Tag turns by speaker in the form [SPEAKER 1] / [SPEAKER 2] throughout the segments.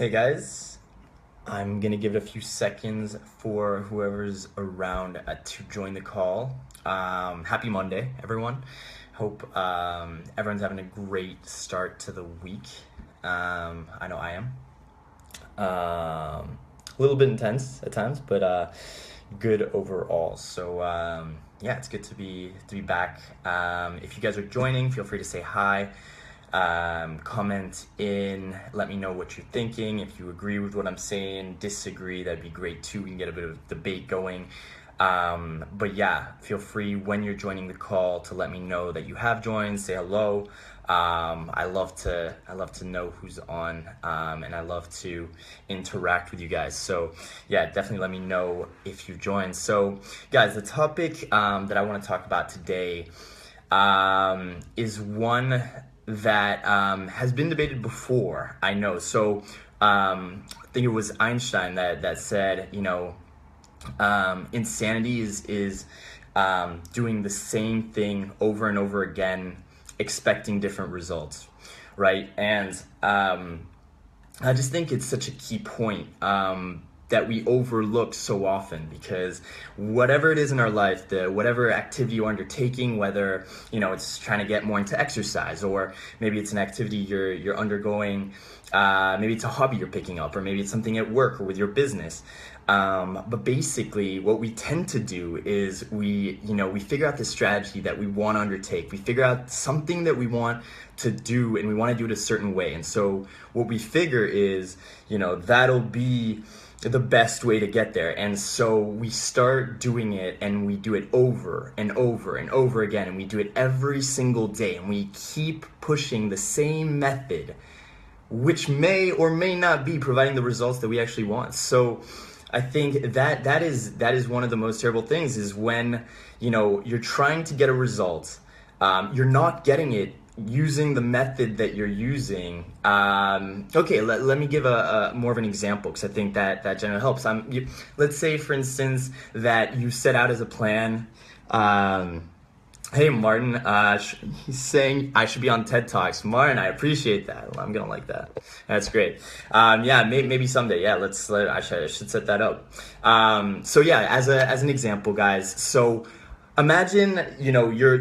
[SPEAKER 1] Hey guys, I'm gonna give it a few seconds for whoever's around to join the call. Happy Monday, everyone. Hope everyone's having a great start to the week. I know I am. A little bit intense at times, but good overall. So yeah, it's good to be back. If you guys are joining, feel free to say hi. Comment in, let me know what you're thinking. If you agree with what I'm saying, disagree, that'd be great too. We can get a bit of debate going. But yeah, feel free when you're joining the call to let me know that you have joined. Say hello. I love to know who's on, and I love to interact with you guys. So yeah, definitely let me know if you've joined. So guys, the topic that I want to talk about today is one that has been debated before, I know. So I think it was Einstein that said, insanity is doing the same thing over and over again, expecting different results, right? And I just think it's such a key point that we overlook so often, because whatever it is in our life, whatever activity you're undertaking, whether it's trying to get more into exercise, or maybe it's an activity you're undergoing, maybe it's a hobby you're picking up, or maybe it's something at work or with your business. But basically what we tend to do is we figure out the strategy that we want to undertake. We figure out something that we want to do, and we want to do it a certain way. And so what we figure is, that'll be the best way to get there. And so we start doing it, and we do it over and over and over again, and we do it every single day, and we keep pushing the same method, which may or may not be providing the results that we actually want. So I think that is one of the most terrible things, is when you're trying to get a result, you're not getting it using the method that you're using. Okay, let me give a more of an example, because I think that generally helps. Let's say, for instance, that you set out as a plan. Hey, Martin, he's saying I should be on TED Talks. Martin, I appreciate that. I'm gonna like that. That's great. Yeah, maybe someday. Yeah, I should set that up. So yeah, as an example, guys. So imagine, you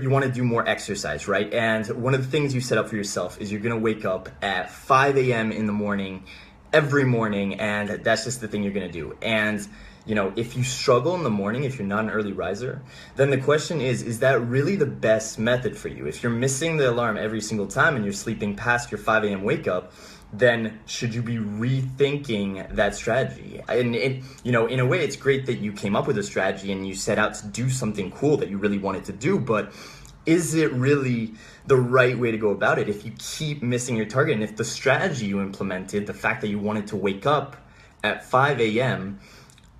[SPEAKER 1] want to do more exercise, right? And one of the things you set up for yourself is you're going to wake up at 5 a.m. in the morning, every morning, and that's just the thing you're going to do. And, if you struggle in the morning, if you're not an early riser, then the question is that really the best method for you? If you're missing the alarm every single time and you're sleeping past your 5 a.m. wake up, then should you be rethinking that strategy? And in a way, it's great that you came up with a strategy and you set out to do something cool that you really wanted to do, but is it really the right way to go about it if you keep missing your target? And if the strategy you implemented, the fact that you wanted to wake up at 5 a.m.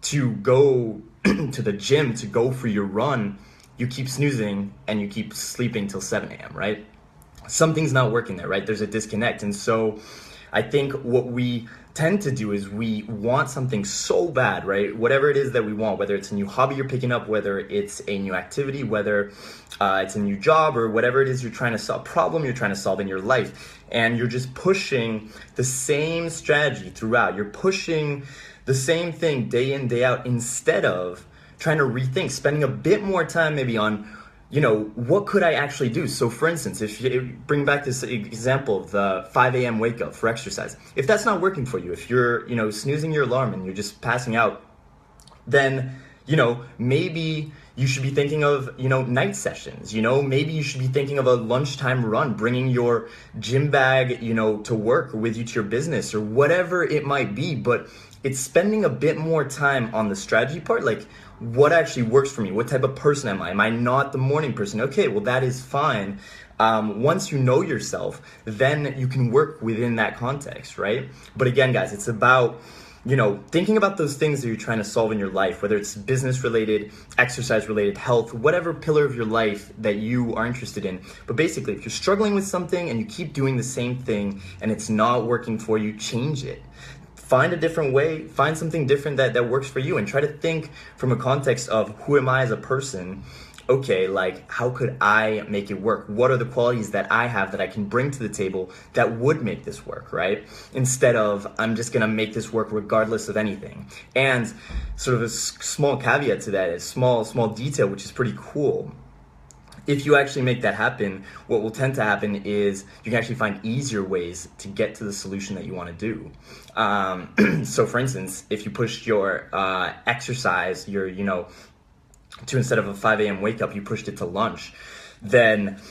[SPEAKER 1] to go to the gym, to go for your run, you keep snoozing and you keep sleeping till 7 a.m., right? Something's not working there, right? There's a disconnect. And so I think what we tend to do is we want something so bad, right? Whatever it is that we want, whether it's a new hobby you're picking up, whether it's a new activity, whether it's a new job, or whatever it is you're trying to solve, problem you're trying to solve in your life. And you're just pushing the same strategy throughout. You're pushing the same thing day in, day out, instead of trying to rethink, spending a bit more time maybe on, what could I actually do? So for instance, if you bring back this example of the 5 a.m. wake up for exercise, if that's not working for you, if you're, snoozing your alarm and you're just passing out, then, maybe you should be thinking of, night sessions, maybe you should be thinking of a lunchtime run, bringing your gym bag, to work, or with you to your business, or whatever it might be. But it's spending a bit more time on the strategy part, like what actually works for me. What type of person am I? Am I not the morning person? Okay, well, that is fine. Once you know yourself, then you can work within that context, right? But again, guys, it's about, thinking about those things that you're trying to solve in your life, whether it's business related, exercise related, health, whatever pillar of your life that you are interested in. But basically, if you're struggling with something and you keep doing the same thing and it's not working for you, change it. Find a different way, find something different that works for you, and try to think from a context of, who am I as a person? okay, like, how could I make it work? What are the qualities that I have that I can bring to the table that would make this work, right? Instead of, I'm just gonna make this work regardless of anything. And sort of a small caveat to that, a small detail, which is pretty cool. If you actually make that happen, what will tend to happen is you can actually find easier ways to get to the solution that you want to do. So for instance, if you pushed your exercise, to instead of a 5 a.m. wake up, you pushed it to lunch, then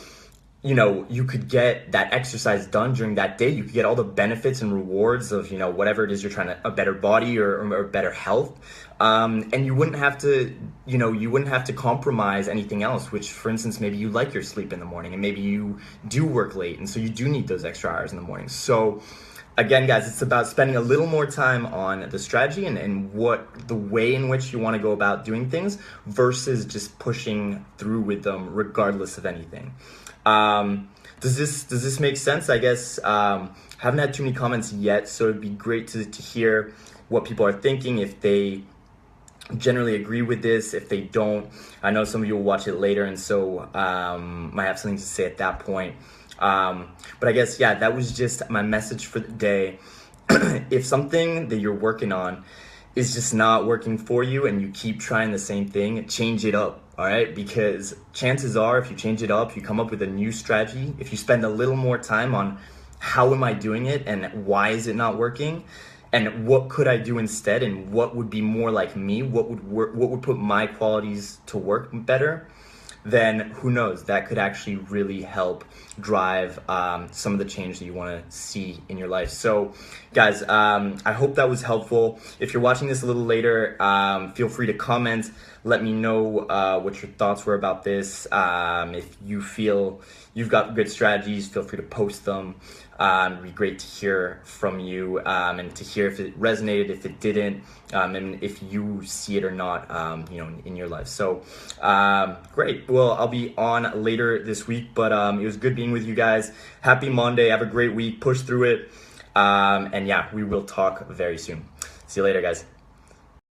[SPEAKER 1] you could get that exercise done during that day. You could get all the benefits and rewards of, whatever it is you're trying to, a better body or better health. And you wouldn't have to compromise anything else, which, for instance, maybe you like your sleep in the morning and maybe you do work late. And so you do need those extra hours in the morning. So again, guys, it's about spending a little more time on the strategy and what the way in which you want to go about doing things versus just pushing through with them regardless of anything. Does this make sense? I guess haven't had too many comments yet, so it'd be great to hear what people are thinking, if they generally agree with this. If they don't, I know some of you will watch it later, and so might have something to say at that point. But I guess, yeah, that was just my message for the day. If something that you're working on is just not working for you and you keep trying the same thing, change it up. All right, because chances are, if you change it up, you come up with a new strategy, if you spend a little more time on how am I doing it and why is it not working, and what could I do instead, and what would be more like me, what would work, what would put my qualities to work better, then who knows, that could actually really help drive some of the change that you want to see in your life. So guys, I hope that was helpful. If you're watching this a little later, feel free to comment. Let me know what your thoughts were about this. If you feel you've got good strategies, feel free to post them. It'd be great to hear from you and to hear if it resonated, if it didn't, and if you see it or not, in your life. So great. Well, I'll be on later this week, but it was good being with you guys. Happy Monday. Have a great week. Push through it. And yeah, we will talk very soon. See you later, guys.